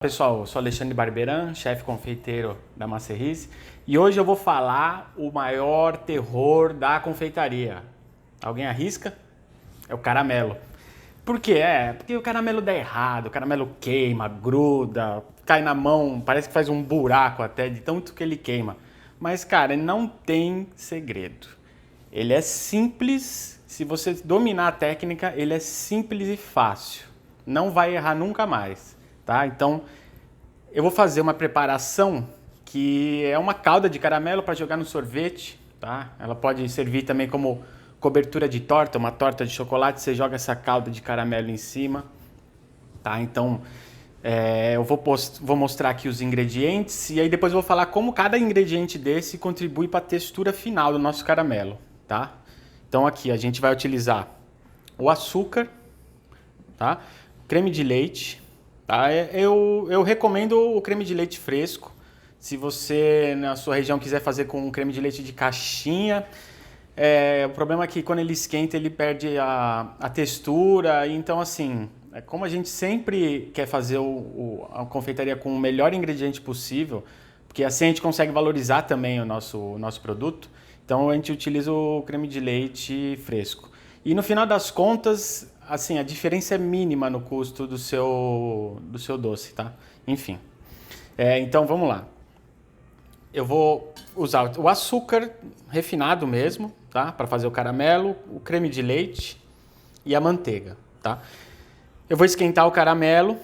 Pessoal, eu sou Alexandre Barberan, chefe confeiteiro da Maceriz, e hoje eu vou falar o maior terror da confeitaria. Alguém arrisca? É o caramelo. Por quê? Porque o caramelo dá errado, o caramelo queima, gruda, cai na mão, parece que faz um buraco até de tanto que ele queima. Mas, cara, não tem segredo. Ele é simples, se você dominar a técnica, ele é simples e fácil. Não vai errar nunca mais. Tá? Então, eu vou fazer uma preparação que é uma calda de caramelo para jogar no sorvete, tá? Ela pode servir também como cobertura de torta, uma torta de chocolate, você joga essa calda de caramelo em cima, tá? Então, eu vou mostrar aqui os ingredientes e aí depois eu vou falar como cada ingrediente desse contribui para a textura final do nosso caramelo, tá? Então aqui a gente vai utilizar o açúcar, tá? Creme de leite. Tá? Eu recomendo o creme de leite fresco. Se você na sua região quiser fazer com um creme de leite de caixinha, o problema é que quando ele esquenta ele perde a textura. Então assim, como a gente sempre quer fazer a confeitaria com o melhor ingrediente possível, porque assim a gente consegue valorizar também o nosso produto, então a gente utiliza o creme de leite fresco. E no final das contas, assim, a diferença é mínima no custo do seu doce, tá? Enfim. Então vamos lá. Eu vou usar o açúcar refinado mesmo, tá? Para fazer o caramelo, o creme de leite e a manteiga, tá? Eu vou esquentar o caramelo,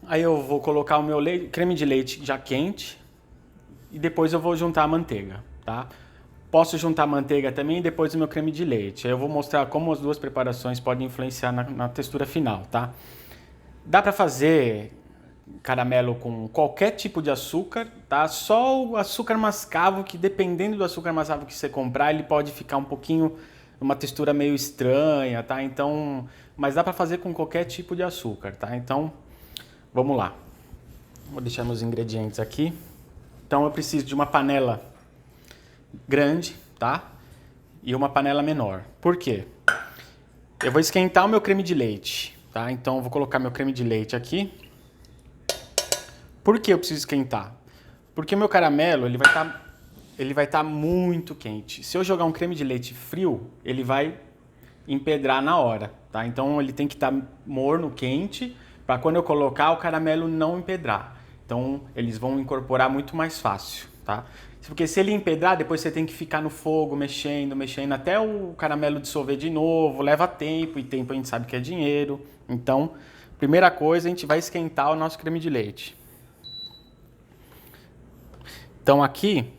aí eu vou colocar o meu creme de leite já quente e depois eu vou juntar a manteiga, tá? Posso juntar manteiga também e depois o meu creme de leite. Eu vou mostrar como as duas preparações podem influenciar na textura final, tá? Dá para fazer caramelo com qualquer tipo de açúcar, tá? Só o açúcar mascavo, que dependendo do açúcar mascavo que você comprar, ele pode ficar um pouquinho, uma textura meio estranha, tá? Então, mas dá para fazer com qualquer tipo de açúcar, tá? Então, vamos lá. Vou deixar meus ingredientes aqui. Então, eu preciso de uma panela grande, tá? E uma panela menor. Por quê? Eu vou esquentar o meu creme de leite, tá? Então eu vou colocar meu creme de leite aqui. Por que eu preciso esquentar? Porque o meu caramelo, ele vai estar muito quente. Se eu jogar um creme de leite frio, ele vai empedrar na hora, tá? Então ele tem que estar morno, quente, para quando eu colocar o caramelo não empedrar. Então eles vão incorporar muito mais fácil, tá? Porque se ele empedrar, depois você tem que ficar no fogo, mexendo até o caramelo dissolver de novo, leva tempo, e tempo a gente sabe que é dinheiro. Então, primeira coisa, a gente vai esquentar o nosso creme de leite. Então aqui,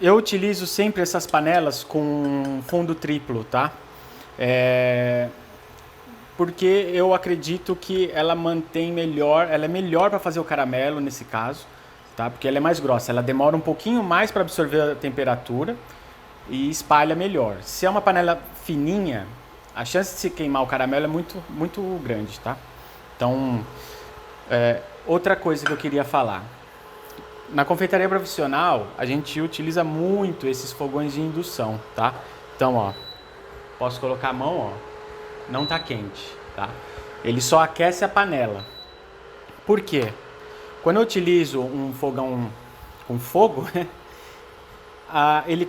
eu utilizo sempre essas panelas com fundo triplo, tá? Porque eu acredito que ela ela é melhor para fazer o caramelo nesse caso, tá? Porque ela é mais grossa, ela demora um pouquinho mais para absorver a temperatura e espalha melhor. Se é uma panela fininha, a chance de se queimar o caramelo é muito, muito grande, tá? Então, outra coisa que eu queria falar. Na confeitaria profissional, a gente utiliza muito esses fogões de indução, tá? Então, ó, posso colocar a mão, ó. Não tá quente, tá? Ele só aquece a panela. Por quê? Quando eu utilizo um fogão com fogo, ele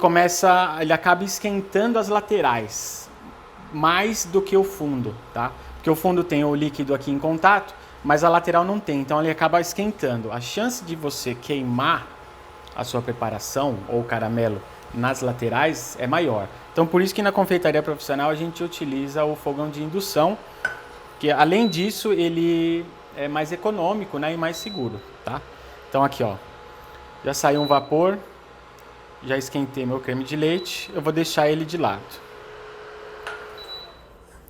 acaba esquentando as laterais mais do que o fundo, tá? Porque o fundo tem o líquido aqui em contato, mas a lateral não tem, então ele acaba esquentando. A chance de você queimar a sua preparação ou o caramelo nas laterais é maior. Então por isso que na confeitaria profissional a gente utiliza o fogão de indução, que além disso ele é mais econômico, né, e mais seguro, tá? Então aqui, ó, já saiu um vapor, já esquentei meu creme de leite, eu vou deixar ele de lado.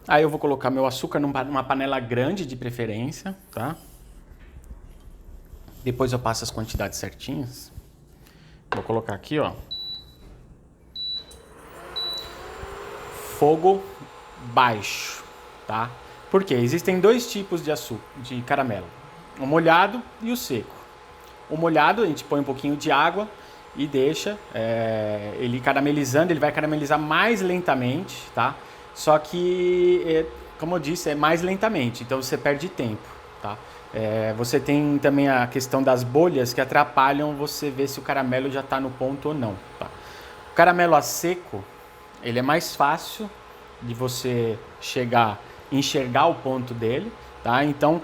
Aí eu vou colocar meu açúcar numa panela grande de preferência, tá? Depois eu passo as quantidades certinhas. Vou colocar aqui, ó. Fogo baixo, tá? Porque existem dois tipos de açúcar, de caramelo, o molhado e o seco. O molhado a gente põe um pouquinho de água e deixa ele caramelizando, ele vai caramelizar mais lentamente, tá? Só que como eu disse, é mais lentamente, então você perde tempo, tá? Você tem também a questão das bolhas que atrapalham você ver se o caramelo já está no ponto ou não, tá? O caramelo a seco, ele é mais fácil de você enxergar o ponto dele, tá? Então,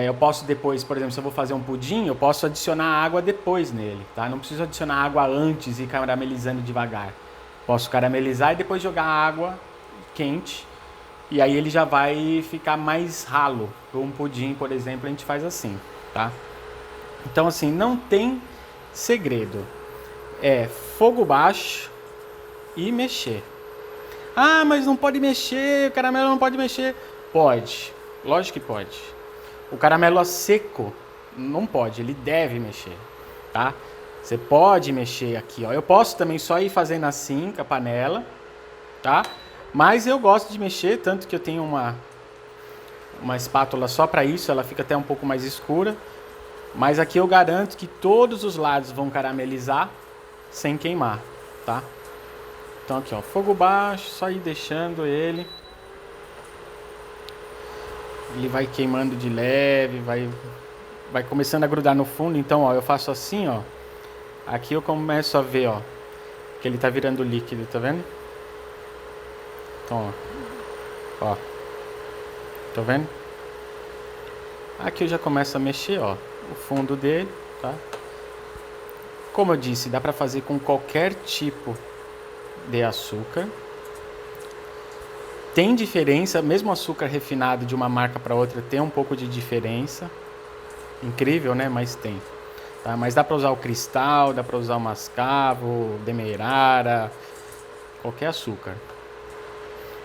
eu posso depois, por exemplo, se eu vou fazer um pudim, eu posso adicionar água depois nele, tá? Não preciso adicionar água antes e ir caramelizando devagar. Posso caramelizar e depois jogar água quente e aí ele já vai ficar mais ralo. Para um pudim, por exemplo, a gente faz assim, tá? Então, assim, não tem segredo. É fogo baixo e mexer. Ah, mas não pode mexer, o caramelo não pode mexer. Pode, lógico que pode. O caramelo a seco não pode, ele deve mexer, tá? Você pode mexer aqui, ó. Eu posso também só ir fazendo assim com a panela, tá? Mas eu gosto de mexer, tanto que eu tenho uma espátula só para isso, ela fica até um pouco mais escura. Mas aqui eu garanto que todos os lados vão caramelizar sem queimar, tá? Então aqui, ó, fogo baixo, só ir deixando ele. Ele vai queimando de leve, vai começando a grudar no fundo. Então, ó, eu faço assim, ó. Aqui eu começo a ver, ó, que ele tá virando líquido, tá vendo? Então, ó. Tá vendo? Aqui eu já começo a mexer, ó, o fundo dele, tá? Como eu disse, dá pra fazer com qualquer tipo de açúcar. Tem diferença, mesmo açúcar refinado de uma marca para outra tem um pouco de diferença. Incrível, né? Mas tem. Tá? Mas dá para usar o cristal, dá para usar o mascavo, demerara, qualquer açúcar.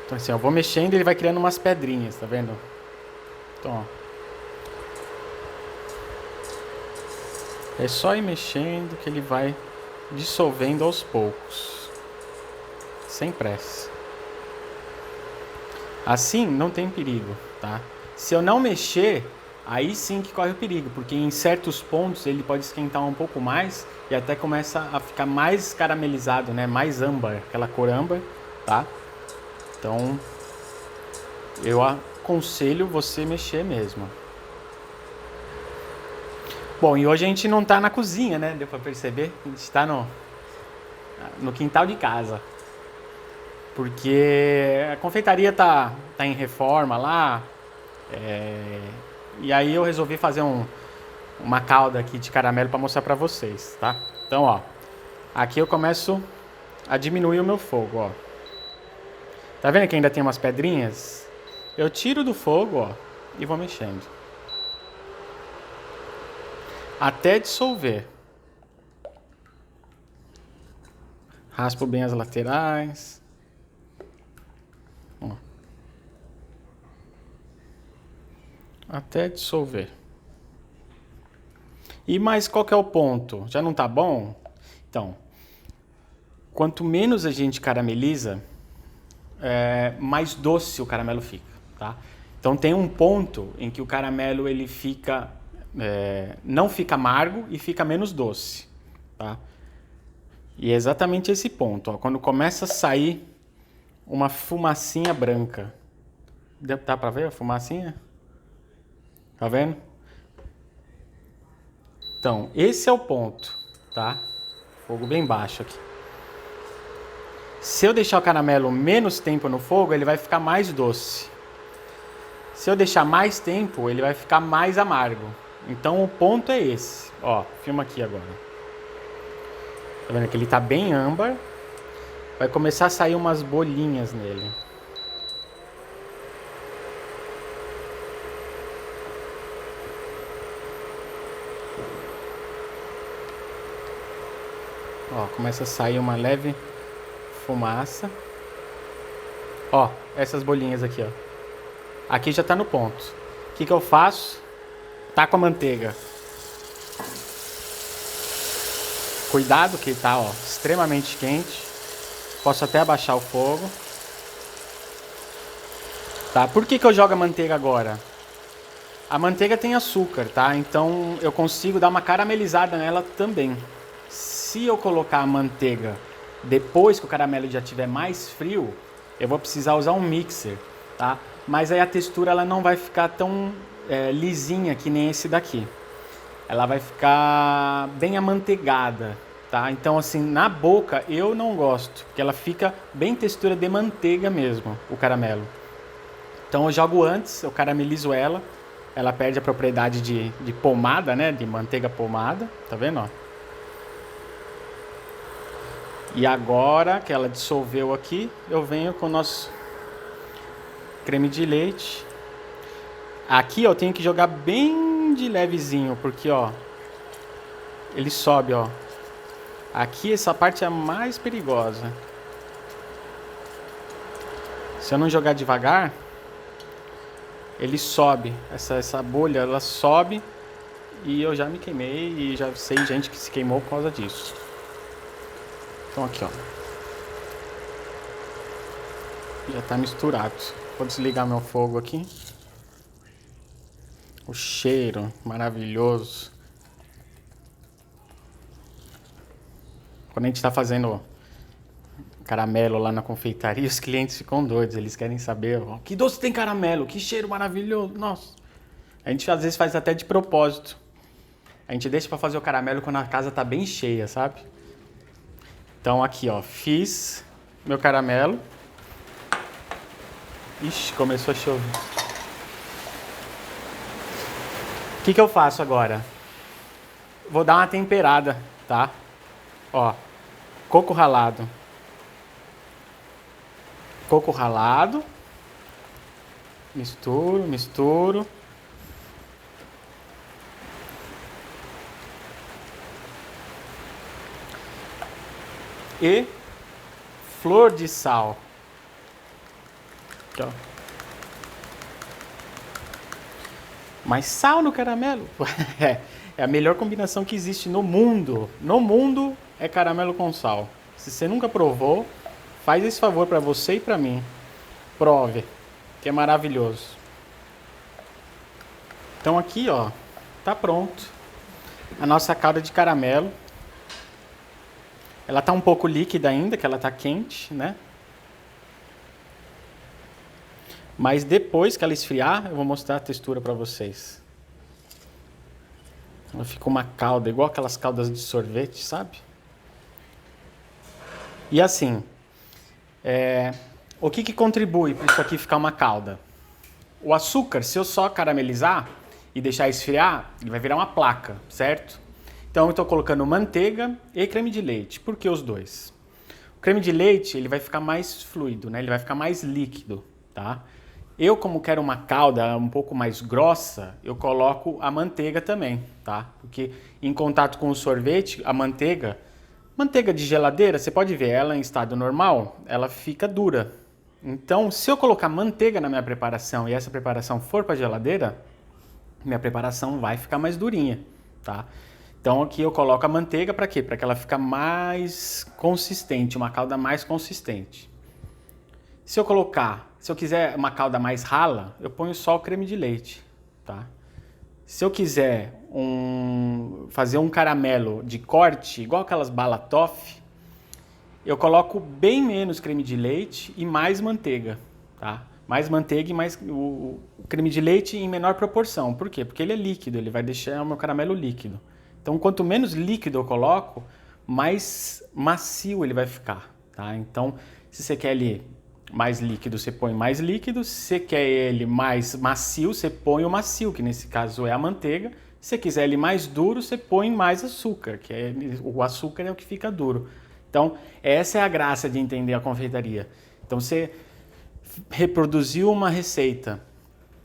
Então assim, eu vou mexendo e ele vai criando umas pedrinhas, tá vendo? Então, ó. É só ir mexendo que ele vai dissolvendo aos poucos. Sem pressa. Assim não tem perigo, tá? Se eu não mexer, aí sim que corre o perigo, porque em certos pontos ele pode esquentar um pouco mais e até começa a ficar mais caramelizado, né? Mais âmbar, aquela cor âmbar, tá? Então, eu aconselho você mexer mesmo. Bom, e hoje a gente não tá na cozinha, né? Deu pra perceber? A gente tá no quintal de casa. Porque a confeitaria tá em reforma lá. E aí eu resolvi fazer uma calda aqui de caramelo para mostrar para vocês, tá? Então, ó. Aqui eu começo a diminuir o meu fogo, ó. Tá vendo que ainda tem umas pedrinhas? Eu tiro do fogo, ó, e vou mexendo. Até dissolver. Raspo bem as laterais. Ó. Até dissolver. E mais qual que é o ponto? Já não tá bom? Então, quanto menos a gente carameliza, mais doce o caramelo fica, tá? Então tem um ponto em que o caramelo ele fica, não fica amargo e fica menos doce, tá? E é exatamente esse ponto, ó, quando começa a sair uma fumacinha branca. Dá pra ver a fumacinha? Tá vendo? Então, esse é o ponto, tá? Fogo bem baixo aqui. Se eu deixar o caramelo menos tempo no fogo, ele vai ficar mais doce. Se eu deixar mais tempo, ele vai ficar mais amargo. Então o ponto é esse. Ó, filma aqui agora. Tá vendo que ele tá bem âmbar? Vai começar a sair umas bolinhas nele. Ó, começa a sair uma leve fumaça. Ó, essas bolinhas aqui, ó. Aqui já tá no ponto. O que eu faço? Taco a manteiga. Cuidado que tá, ó, extremamente quente. Posso até abaixar o fogo. Tá? Por que eu jogo a manteiga agora? A manteiga tem açúcar, tá? Então eu consigo dar uma caramelizada nela também. Se eu colocar a manteiga depois que o caramelo já estiver mais frio, eu vou precisar usar um mixer, tá? mas aí a textura ela não vai ficar tão lisinha que nem esse daqui. Ela vai ficar bem amanteigada, tá? Então assim, na boca eu não gosto, porque ela fica bem textura de manteiga mesmo, o caramelo. Então eu jogo antes, eu caramelizo ela, ela perde a propriedade de pomada, né? De manteiga pomada, tá vendo, ó? E agora que ela dissolveu aqui, eu venho com o nosso creme de leite. Aqui eu tenho que jogar bem de levezinho, porque ó, ele sobe, ó. Aqui essa parte é a mais perigosa. Se eu não jogar devagar, ele sobe. Essa bolha, ela sobe e eu já me queimei e já sei gente que se queimou por causa disso. Então aqui, ó. Já tá misturado. Vou desligar meu fogo aqui. O cheiro maravilhoso. Quando a gente tá fazendo caramelo lá na confeitaria, os clientes ficam doidos. Eles querem saber, ó, que doce tem caramelo, que cheiro maravilhoso. Nossa. A gente às vezes faz até de propósito. A gente deixa pra fazer o caramelo quando a casa tá bem cheia, sabe? Então aqui, ó, fiz meu caramelo. Ixi, começou a chover. O que eu faço agora? Vou dar uma temperada, tá? Ó, coco ralado. Coco ralado. Misturo, misturo. E flor de sal. Aqui, ó. Mas sal no caramelo? É a melhor combinação que existe no mundo. No mundo é caramelo com sal. Se você nunca provou, faz esse favor para você e para mim. Prove, que é maravilhoso. Então aqui, ó, tá pronto. A nossa calda de caramelo. Ela tá um pouco líquida ainda, que ela tá quente, né? Mas depois que ela esfriar, eu vou mostrar a textura para vocês. Ela fica uma calda, igual aquelas caldas de sorvete, sabe? E assim, o que contribui para isso aqui ficar uma calda? O açúcar, se eu só caramelizar e deixar esfriar, ele vai virar uma placa, certo? Então eu estou colocando manteiga e creme de leite. Por que os dois? O creme de leite ele vai ficar mais fluido, né? Ele vai ficar mais líquido, tá? Eu, como quero uma calda um pouco mais grossa, eu coloco a manteiga também, tá? Porque em contato com o sorvete, a manteiga de geladeira, você pode ver, ela em estado normal, ela fica dura. Então, se eu colocar manteiga na minha preparação e essa preparação for para a geladeira, minha preparação vai ficar mais durinha, tá? Então aqui eu coloco a manteiga para quê? Para que ela fique mais consistente, uma calda mais consistente. Se eu quiser uma calda mais rala, eu ponho só o creme de leite, tá? Se eu quiser fazer um caramelo de corte, igual aquelas balatoff, eu coloco bem menos creme de leite e mais manteiga, tá? Mais manteiga e mais o creme de leite em menor proporção. Por quê? Porque ele é líquido, ele vai deixar o meu caramelo líquido. Então, quanto menos líquido eu coloco, mais macio ele vai ficar, tá? Então, se você quer ele mais líquido, você põe mais líquido. Se você quer ele mais macio, você põe o macio, que nesse caso é a manteiga. Se você quiser ele mais duro, você põe mais açúcar, o açúcar é o que fica duro. Então, essa é a graça de entender a confeitaria. Então, você reproduziu uma receita,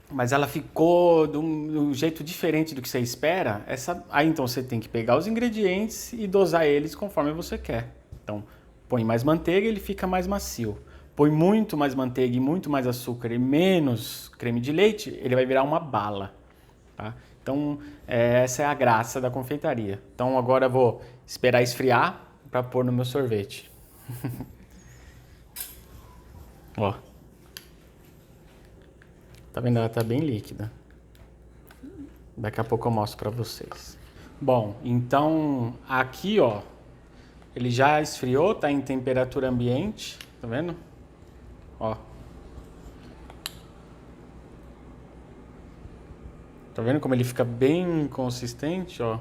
mas ela ficou de um jeito diferente do que você espera, aí então você tem que pegar os ingredientes e dosar eles conforme você quer. Então, põe mais manteiga, ele fica mais macio. Põe muito mais manteiga e muito mais açúcar e menos creme de leite, ele vai virar uma bala, tá? Então, essa é a graça da confeitaria. Então, agora eu vou esperar esfriar para pôr no meu sorvete. Ó. Tá vendo? Ela tá bem líquida. Daqui a pouco eu mostro para vocês. Bom, então aqui, ó, ele já esfriou, tá em temperatura ambiente, tá vendo? Ó. Tá vendo como ele fica bem consistente, ó?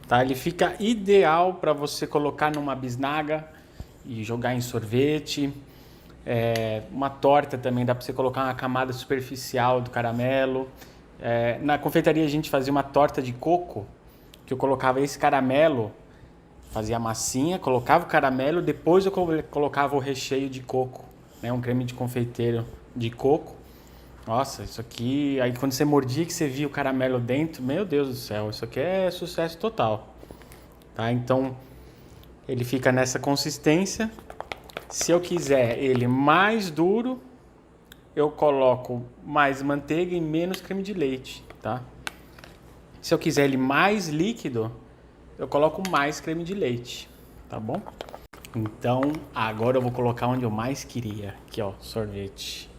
Tá, ele fica ideal para você colocar numa bisnaga e jogar em sorvete. Uma torta também dá para você colocar uma camada superficial do caramelo. Na confeitaria a gente fazia uma torta de coco, que eu colocava esse caramelo, fazia a massinha, colocava o caramelo, depois eu colocava o recheio de coco, né? Um creme de confeiteiro de coco. Nossa, isso aqui, aí quando você mordia que você via o caramelo dentro, meu Deus do céu, isso aqui é sucesso total, tá? Então, ele fica nessa consistência. Se eu quiser ele mais duro, eu coloco mais manteiga e menos creme de leite, tá? Se eu quiser ele mais líquido, eu coloco mais creme de leite, tá bom? Então, agora eu vou colocar onde eu mais queria, aqui ó, sorvete.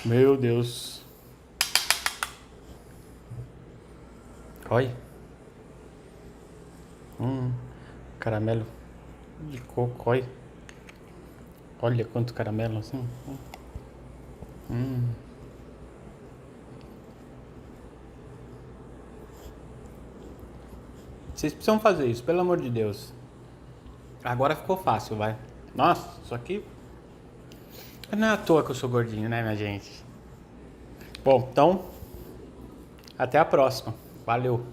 Meu Deus. Olha. Caramelo de coco, olha. Olha quanto caramelo assim. Vocês precisam fazer isso, pelo amor de Deus. Agora ficou fácil, vai. Nossa, isso aqui... Não é à toa que eu sou gordinho, né, minha gente? Bom, então... Até a próxima. Valeu.